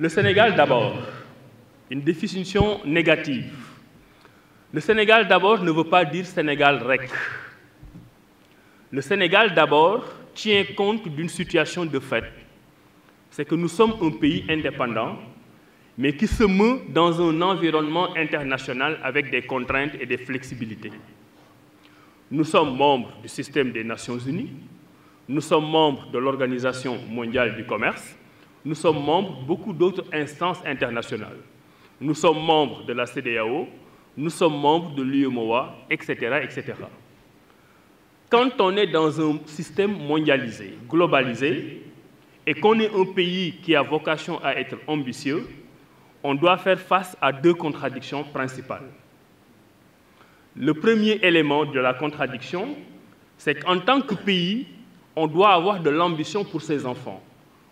Le Sénégal d'abord, une définition négative. Le Sénégal d'abord ne veut pas dire Sénégal rec. Le Sénégal d'abord tient compte d'une situation de fait. C'est que nous sommes un pays indépendant, mais qui se meut dans un environnement international avec des contraintes et des flexibilités. Nous sommes membres du système des Nations Unies, nous sommes membres de l'Organisation mondiale du commerce, nous sommes membres de beaucoup d'autres instances internationales. Nous sommes membres de la CEDEAO, nous sommes membres de l'UEMOA, etc., etc. Quand on est dans un système mondialisé, globalisé, et qu'on est un pays qui a vocation à être ambitieux, on doit faire face à deux contradictions principales. Le premier élément de la contradiction, c'est qu'en tant que pays, on doit avoir de l'ambition pour ses enfants.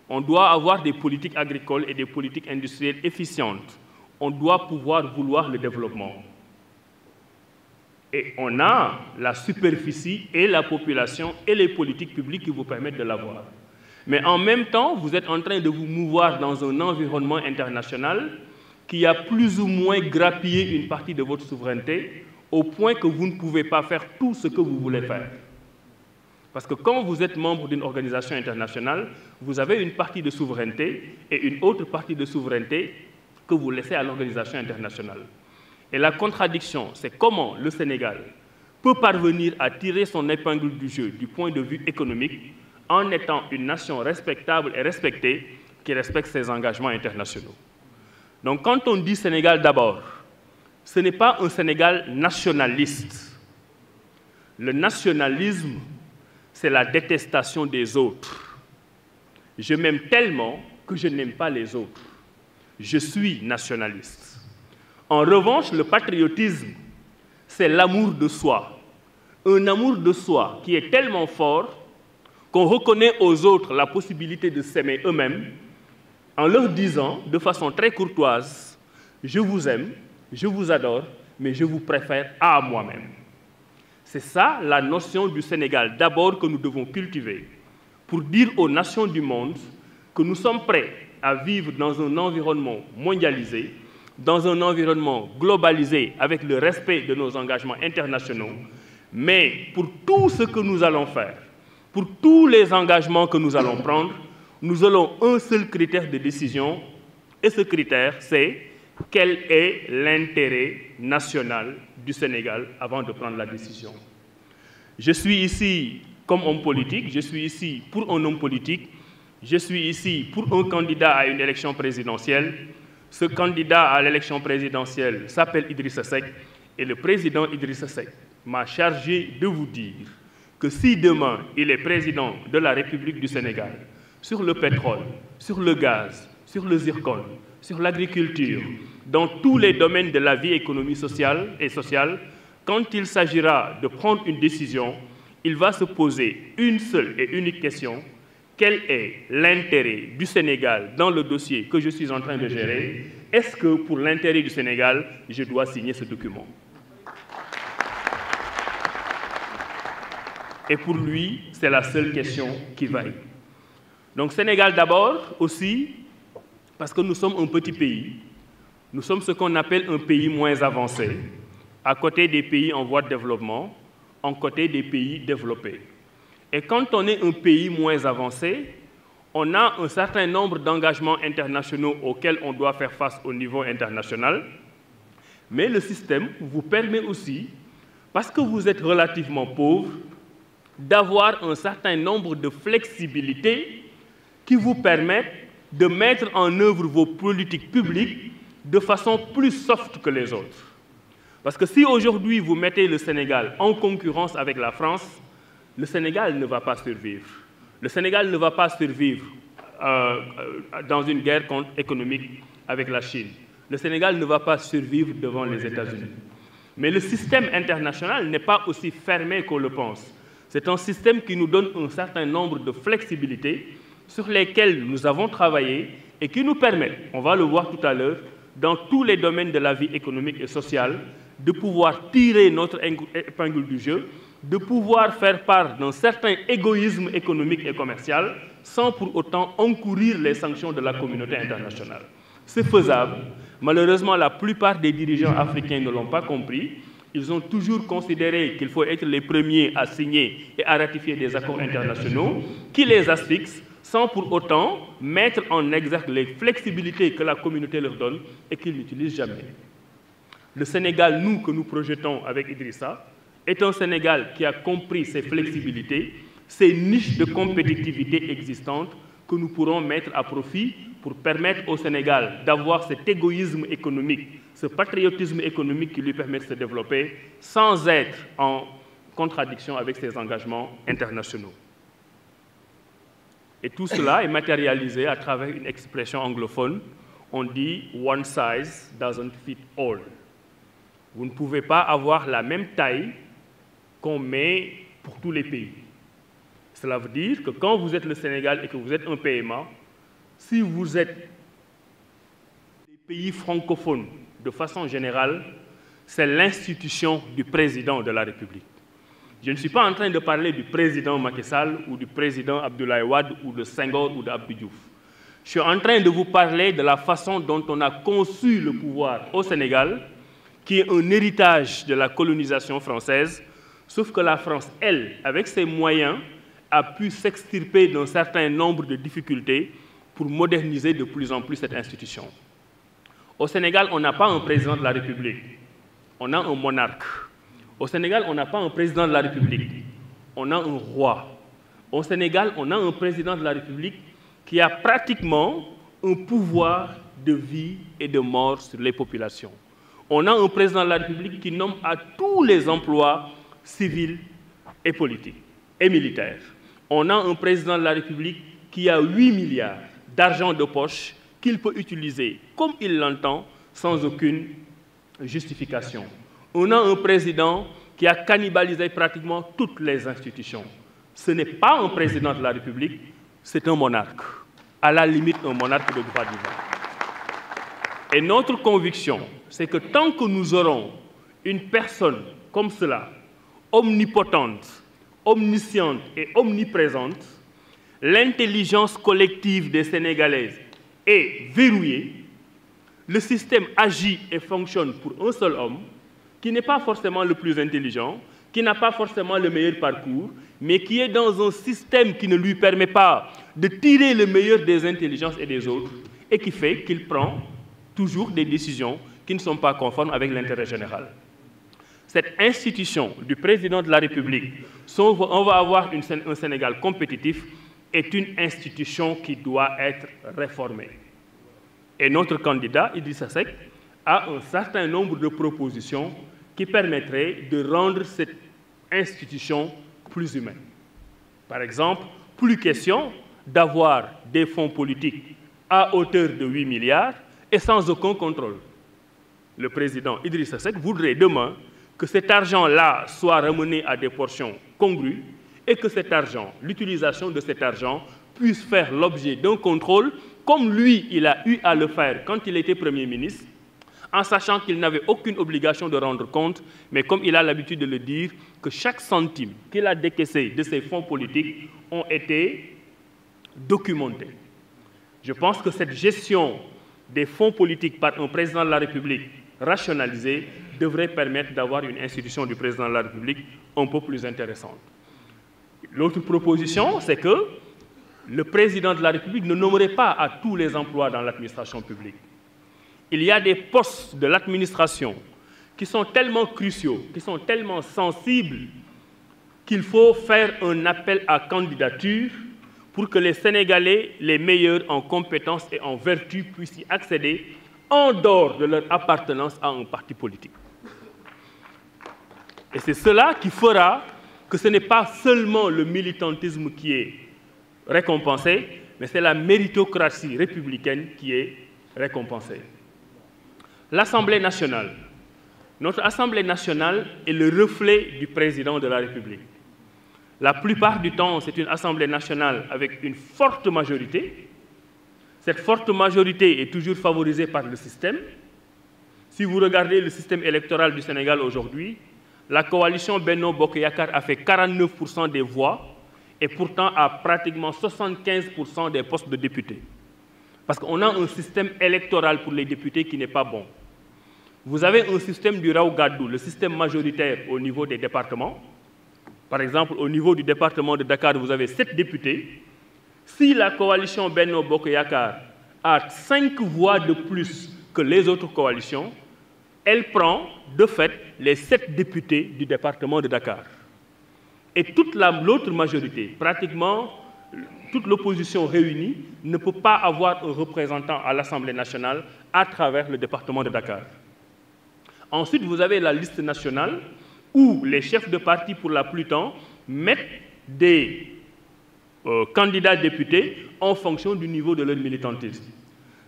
On doit avoir des politiques agricoles et des politiques industrielles efficientes. On doit pouvoir vouloir le développement. Et on a la superficie et la population et les politiques publiques qui vous permettent de l'avoir. Mais en même temps, vous êtes en train de vous mouvoir dans un environnement international qui a plus ou moins grappillé une partie de votre souveraineté au point que vous ne pouvez pas faire tout ce que vous voulez faire. Parce que quand vous êtes membre d'une organisation internationale, vous avez une partie de souveraineté et une autre partie de souveraineté que vous laissez à l'organisation internationale. Et la contradiction, c'est comment le Sénégal peut parvenir à tirer son épingle du jeu du point de vue économique en étant une nation respectable et respectée qui respecte ses engagements internationaux. Donc quand on dit Sénégal d'abord, ce n'est pas un Sénégal nationaliste. Le nationalisme, c'est la détestation des autres. Je m'aime tellement que je n'aime pas les autres. Je suis nationaliste. En revanche, le patriotisme, c'est l'amour de soi. Un amour de soi qui est tellement fort qu'on reconnaît aux autres la possibilité de s'aimer eux-mêmes en leur disant de façon très courtoise, je vous aime, je vous adore, mais je vous préfère à moi-même. C'est ça la notion du Sénégal d'abord que nous devons cultiver pour dire aux nations du monde que nous sommes prêts à vivre dans un environnement mondialisé, dans un environnement globalisé avec le respect de nos engagements internationaux, mais pour tout ce que nous allons faire, pour tous les engagements que nous allons prendre, nous avons un seul critère de décision, et ce critère, c'est quel est l'intérêt national du Sénégal avant de prendre la décision. Je suis ici comme homme politique, je suis ici pour un homme politique, je suis ici pour un candidat à une élection présidentielle. Ce candidat à l'élection présidentielle s'appelle Idrissa Seck, et le président Idrissa Seck m'a chargé de vous dire que si demain il est président de la République du Sénégal, sur le pétrole, sur le gaz, sur le zircon, sur l'agriculture, dans tous les domaines de la vie économique et sociale, quand il s'agira de prendre une décision, il va se poser une seule et unique question: quel est l'intérêt du Sénégal dans le dossier que je suis en train de gérer? Est-ce que pour l'intérêt du Sénégal, je dois signer ce document? Et pour lui, c'est la seule question qui vaille. Donc Sénégal d'abord aussi, parce que nous sommes un petit pays, nous sommes ce qu'on appelle un pays moins avancé, à côté des pays en voie de développement, à côté des pays développés. Et quand on est un pays moins avancé, on a un certain nombre d'engagements internationaux auxquels on doit faire face au niveau international, mais le système vous permet aussi, parce que vous êtes relativement pauvre, d'avoir un certain nombre de flexibilités qui vous permettent de mettre en œuvre vos politiques publiques de façon plus soft que les autres. Parce que si aujourd'hui vous mettez le Sénégal en concurrence avec la France, le Sénégal ne va pas survivre. Le Sénégal ne va pas survivre dans une guerre économique avec la Chine. Le Sénégal ne va pas survivre devant les États-Unis. Mais le système international n'est pas aussi fermé qu'on le pense. C'est un système qui nous donne un certain nombre de flexibilités sur lesquelles nous avons travaillé et qui nous permettent, on va le voir tout à l'heure, dans tous les domaines de la vie économique et sociale, de pouvoir tirer notre épingle du jeu, de pouvoir faire part d'un certain égoïsme économique et commercial sans pour autant encourir les sanctions de la communauté internationale. C'est faisable. Malheureusement, la plupart des dirigeants africains ne l'ont pas compris. Ils ont toujours considéré qu'il faut être les premiers à signer et à ratifier des accords internationaux qui les asphyxient, sans pour autant mettre en exergue les flexibilités que la communauté leur donne et qu'ils n'utilisent jamais. Le Sénégal, nous, que nous projetons avec Idrissa, est un Sénégal qui a compris ces flexibilités, ces niches de compétitivité existantes que nous pourrons mettre à profit pour permettre au Sénégal d'avoir cet égoïsme économique, ce patriotisme économique qui lui permet de se développer sans être en contradiction avec ses engagements internationaux. Et tout cela est matérialisé à travers une expression anglophone. On dit « one size doesn't fit all ». Vous ne pouvez pas avoir la même taille qu'on met pour tous les pays. Cela veut dire que quand vous êtes le Sénégal et que vous êtes un PMA, si vous êtes des pays francophones de façon générale, c'est l'institution du président de la République. Je ne suis pas en train de parler du président Macky Sall ou du président Abdoulaye Wade ou de Senghor ou d'Abdou Diouf. Je suis en train de vous parler de la façon dont on a conçu le pouvoir au Sénégal, qui est un héritage de la colonisation française, sauf que la France, elle, avec ses moyens, a pu s'extirper d'un certain nombre de difficultés pour moderniser de plus en plus cette institution. Au Sénégal, on n'a pas un président de la République, on a un monarque. Au Sénégal, on n'a pas un président de la République, on a un roi. Au Sénégal, on a un président de la République qui a pratiquement un pouvoir de vie et de mort sur les populations. On a un président de la République qui nomme à tous les emplois civils et politiques et militaires. On a un président de la République qui a 8 milliards d'argent de poche qu'il peut utiliser comme il l'entend, sans aucune justification. On a un président qui a cannibalisé pratiquement toutes les institutions. Ce n'est pas un président de la République, c'est un monarque. À la limite, un monarque de droit divin. Et notre conviction, c'est que tant que nous aurons une personne comme cela, omnipotente, omnisciente et omniprésente, l'intelligence collective des Sénégalaises est verrouillée, le système agit et fonctionne pour un seul homme, qui n'est pas forcément le plus intelligent, qui n'a pas forcément le meilleur parcours, mais qui est dans un système qui ne lui permet pas de tirer le meilleur des intelligences et des autres, et qui fait qu'il prend toujours des décisions qui ne sont pas conformes avec l'intérêt général. Cette institution du président de la République, si on va avoir un Sénégal compétitif, est une institution qui doit être réformée. Et notre candidat, Idrissa Seck, a un certain nombre de propositions qui permettraient de rendre cette institution plus humaine. Par exemple, plus question d'avoir des fonds politiques à hauteur de 8 milliards et sans aucun contrôle. Le président Idrissa Seck voudrait demain que cet argent-là soit ramené à des portions congrues et que cet argent, l'utilisation de cet argent, puisse faire l'objet d'un contrôle comme lui, il a eu à le faire quand il était Premier ministre, en sachant qu'il n'avait aucune obligation de rendre compte, mais comme il a l'habitude de le dire, que chaque centime qu'il a décaissé de ses fonds politiques ont été documentés. Je pense que cette gestion des fonds politiques par un président de la République rationalisé devrait permettre d'avoir une institution du président de la République un peu plus intéressante. L'autre proposition, c'est que le président de la République ne nommerait pas à tous les emplois dans l'administration publique. Il y a des postes de l'administration qui sont tellement cruciaux, qui sont tellement sensibles, qu'il faut faire un appel à candidature pour que les Sénégalais, les meilleurs en compétences et en vertu, puissent y accéder en dehors de leur appartenance à un parti politique. Et c'est cela qui fera que ce n'est pas seulement le militantisme qui est récompensé, mais c'est la méritocratie républicaine qui est récompensée. L'Assemblée nationale. Notre Assemblée nationale est le reflet du président de la République. La plupart du temps, c'est une Assemblée nationale avec une forte majorité. Cette forte majorité est toujours favorisée par le système. Si vous regardez le système électoral du Sénégal aujourd'hui, la coalition Benno Bokk Yakaar a fait 49% des voix et pourtant à pratiquement 75% des postes de députés. Parce qu'on a un système électoral pour les députés qui n'est pas bon. Vous avez un système du Raw Gadou, le système majoritaire au niveau des départements. Par exemple, au niveau du département de Dakar, vous avez 7 députés. Si la coalition Benno Bokk Yakaar a 5 voix de plus que les autres coalitions, elle prend de fait les 7 députés du département de Dakar. Et toute l'autre majorité, pratiquement toute l'opposition réunie, ne peut pas avoir un représentant à l'Assemblée nationale à travers le département de Dakar. Ensuite, vous avez la liste nationale où les chefs de parti, pour la plupart, mettent des candidats députés en fonction du niveau de leur militantisme.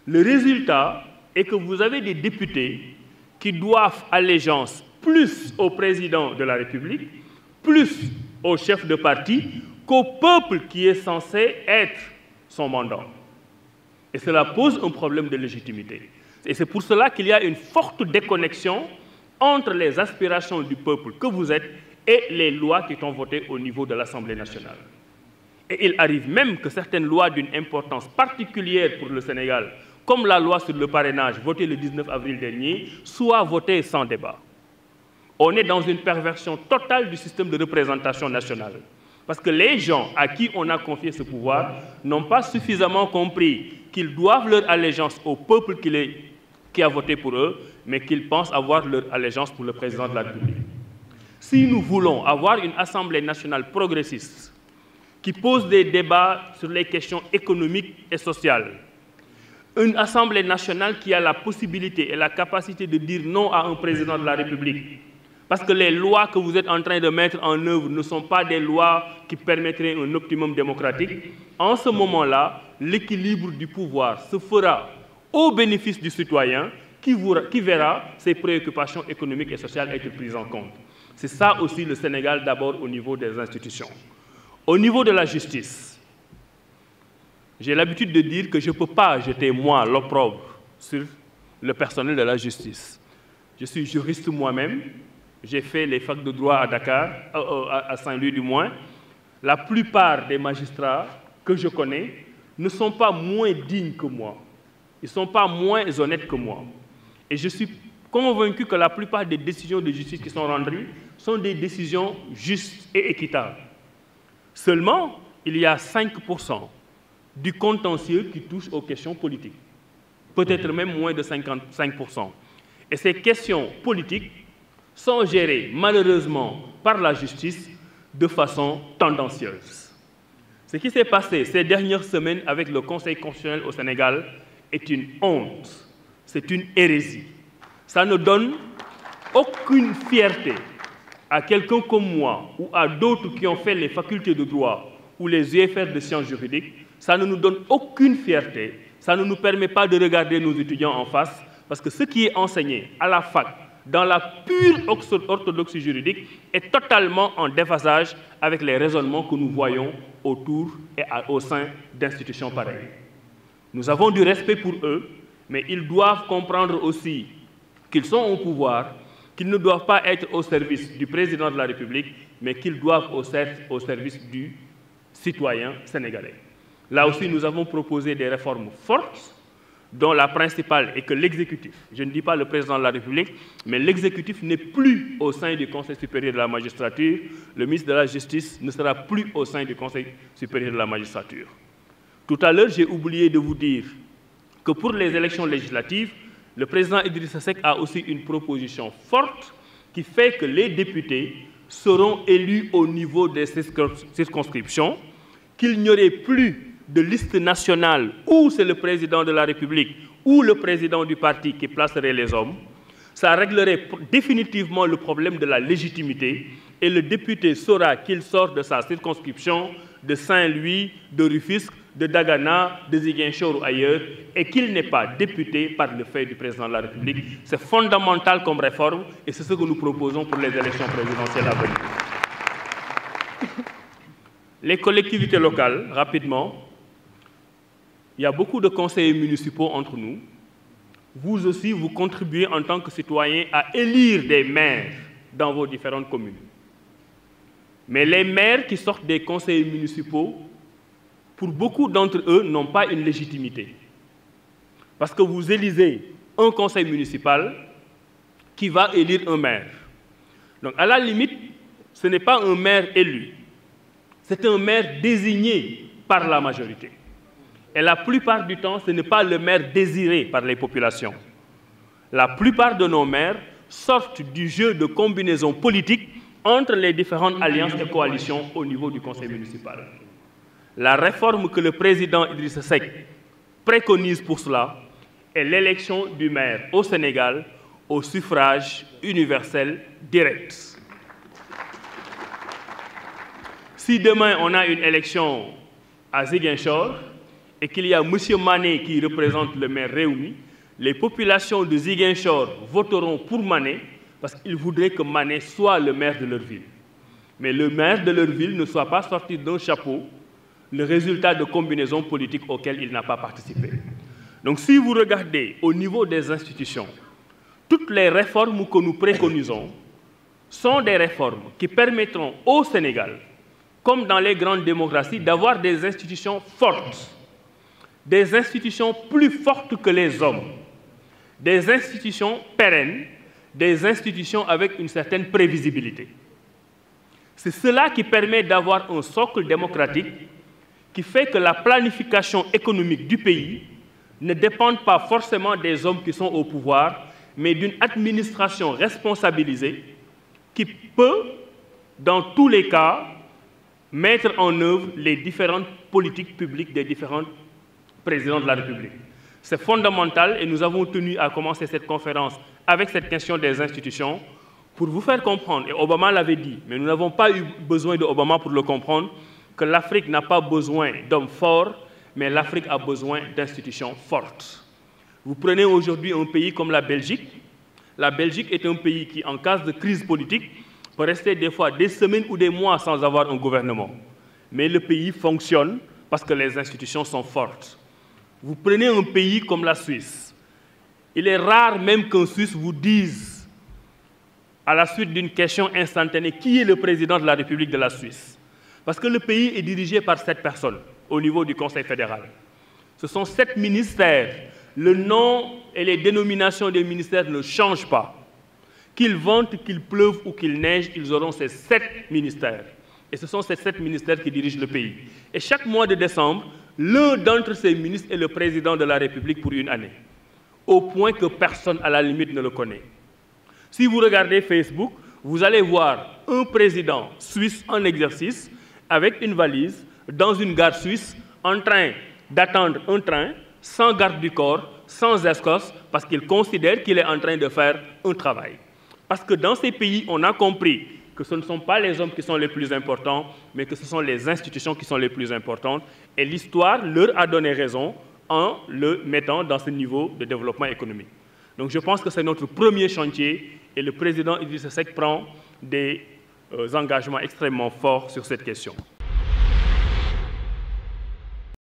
Le résultat est que vous avez des députés qui doivent allégeance plus au président de la République, plus au chef de parti, qu'au peuple qui est censé être son mandant. Et cela pose un problème de légitimité. Et c'est pour cela qu'il y a une forte déconnexion entre les aspirations du peuple que vous êtes et les lois qui sont votées au niveau de l'Assemblée nationale. Et il arrive même que certaines lois d'une importance particulière pour le Sénégal, comme la loi sur le parrainage votée le 19 avril dernier, soient votées sans débat. On est dans une perversion totale du système de représentation nationale. Parce que les gens à qui on a confié ce pouvoir n'ont pas suffisamment compris qu'ils doivent leur allégeance au peuple qui a voté pour eux, mais qu'ils pensent avoir leur allégeance pour le président de la République. Si nous voulons avoir une Assemblée nationale progressiste qui pose des débats sur les questions économiques et sociales, une Assemblée nationale qui a la possibilité et la capacité de dire non à un président de la République, parce que les lois que vous êtes en train de mettre en œuvre ne sont pas des lois qui permettraient un optimum démocratique, en ce moment-là, l'équilibre du pouvoir se fera au bénéfice du citoyen qui verra ses préoccupations économiques et sociales être prises en compte. C'est ça aussi le Sénégal, d'abord au niveau des institutions. Au niveau de la justice, j'ai l'habitude de dire que je ne peux pas jeter, moi, l'opprobre sur le personnel de la justice. Je suis juriste moi-même, j'ai fait les facs de droit à Dakar, à Saint-Louis du moins. La plupart des magistrats que je connais ne sont pas moins dignes que moi. Ils ne sont pas moins honnêtes que moi. Et je suis convaincu que la plupart des décisions de justice qui sont rendues sont des décisions justes et équitables. Seulement, il y a 5% du contentieux qui touche aux questions politiques. Peut-être même moins de 55%. Et ces questions politiques sont gérées, malheureusement, par la justice de façon tendancieuse. Ce qui s'est passé ces dernières semaines avec le Conseil constitutionnel au Sénégal est une honte, c'est une hérésie. Ça ne donne aucune fierté à quelqu'un comme moi ou à d'autres qui ont fait les facultés de droit ou les UFR de sciences juridiques. Ça ne nous donne aucune fierté, ça ne nous permet pas de regarder nos étudiants en face, parce que ce qui est enseigné à la fac, dans la pure orthodoxie juridique, est totalement en déphasage avec les raisonnements que nous voyons autour et au sein d'institutions pareilles. Nous avons du respect pour eux, mais ils doivent comprendre aussi qu'ils sont au pouvoir, qu'ils ne doivent pas être au service du président de la République, mais qu'ils doivent être au service du citoyen sénégalais. Là aussi, nous avons proposé des réformes fortes, dont la principale est que l'exécutif, je ne dis pas le président de la République, mais l'exécutif n'est plus au sein du Conseil supérieur de la magistrature, le ministre de la Justice ne sera plus au sein du Conseil supérieur de la magistrature. Tout à l'heure, j'ai oublié de vous dire que pour les élections législatives, le président Idrissa Seck a aussi une proposition forte qui fait que les députés seront élus au niveau des circonscriptions, qu'il n'y aurait plus de liste nationale où c'est le président de la République ou le président du parti qui placerait les hommes. Ça réglerait définitivement le problème de la légitimité et le député saura qu'il sort de sa circonscription de Saint-Louis, de Rufisque, de Dagana, de Ziguinchor ou ailleurs et qu'il n'est pas député par le fait du président de la République. C'est fondamental comme réforme et c'est ce que nous proposons pour les élections présidentielles à venir. Les collectivités locales, rapidement, il y a beaucoup de conseillers municipaux entre nous. Vous aussi, vous contribuez en tant que citoyen à élire des maires dans vos différentes communes. Mais les maires qui sortent des conseils municipaux, pour beaucoup d'entre eux, n'ont pas une légitimité. Parce que vous élisez un conseil municipal qui va élire un maire. Donc, à la limite, ce n'est pas un maire élu, c'est un maire désigné par la majorité. Et la plupart du temps, ce n'est pas le maire désiré par les populations. La plupart de nos maires sortent du jeu de combinaison politique entre les différentes alliances et coalitions au niveau du conseil municipal. La réforme que le président Idrissa Seck préconise pour cela est l'élection du maire au Sénégal au suffrage universel direct. Si demain on a une élection à Ziguinchor et qu'il y a M. Mané qui représente le maire Réumi, les populations de Ziguinchor voteront pour Mané parce qu'ils voudraient que Mané soit le maire de leur ville. Mais le maire de leur ville ne soit pas sorti d'un chapeau le résultat de combinaisons politiques auxquelles il n'a pas participé. Donc si vous regardez au niveau des institutions, toutes les réformes que nous préconisons sont des réformes qui permettront au Sénégal, comme dans les grandes démocraties, d'avoir des institutions fortes, des institutions plus fortes que les hommes, des institutions pérennes, des institutions avec une certaine prévisibilité. C'est cela qui permet d'avoir un socle démocratique qui fait que la planification économique du pays ne dépend pas forcément des hommes qui sont au pouvoir, mais d'une administration responsabilisée qui peut, dans tous les cas, mettre en œuvre les différentes politiques publiques des différents présidents de la République. C'est fondamental et nous avons tenu à commencer cette conférence avec cette question des institutions pour vous faire comprendre, et Obama l'avait dit, mais nous n'avons pas eu besoin d'Obama pour le comprendre, que l'Afrique n'a pas besoin d'hommes forts, mais l'Afrique a besoin d'institutions fortes. Vous prenez aujourd'hui un pays comme la Belgique. La Belgique est un pays qui, en cas de crise politique, peut rester des fois des semaines ou des mois sans avoir un gouvernement. Mais le pays fonctionne parce que les institutions sont fortes. Vous prenez un pays comme la Suisse. Il est rare même qu'un Suisse vous dise, à la suite d'une question instantanée, qui est le président de la République de la Suisse. Parce que le pays est dirigé par 7 personnes au niveau du Conseil fédéral. Ce sont 7 ministères. Le nom et les dénominations des ministères ne changent pas. Qu'il vente, qu'il pleuve ou qu'il neige, ils auront ces 7 ministères. Et ce sont ces 7 ministères qui dirigent le pays. Et chaque mois de décembre, l'un d'entre ces ministres est le président de la République pour une année. Au point que personne, à la limite, ne le connaît. Si vous regardez Facebook, vous allez voir un président suisse en exercice avec une valise dans une gare suisse en train d'attendre un train sans garde du corps, sans escorte, parce qu'il considère qu'il est en train de faire un travail. Parce que dans ces pays, on a compris que ce ne sont pas les hommes qui sont les plus importants, mais que ce sont les institutions qui sont les plus importantes. Et l'histoire leur a donné raison en le mettant dans ce niveau de développement économique. Donc je pense que c'est notre premier chantier et le président Idrissa Seck prend des engagements extrêmement forts sur cette question.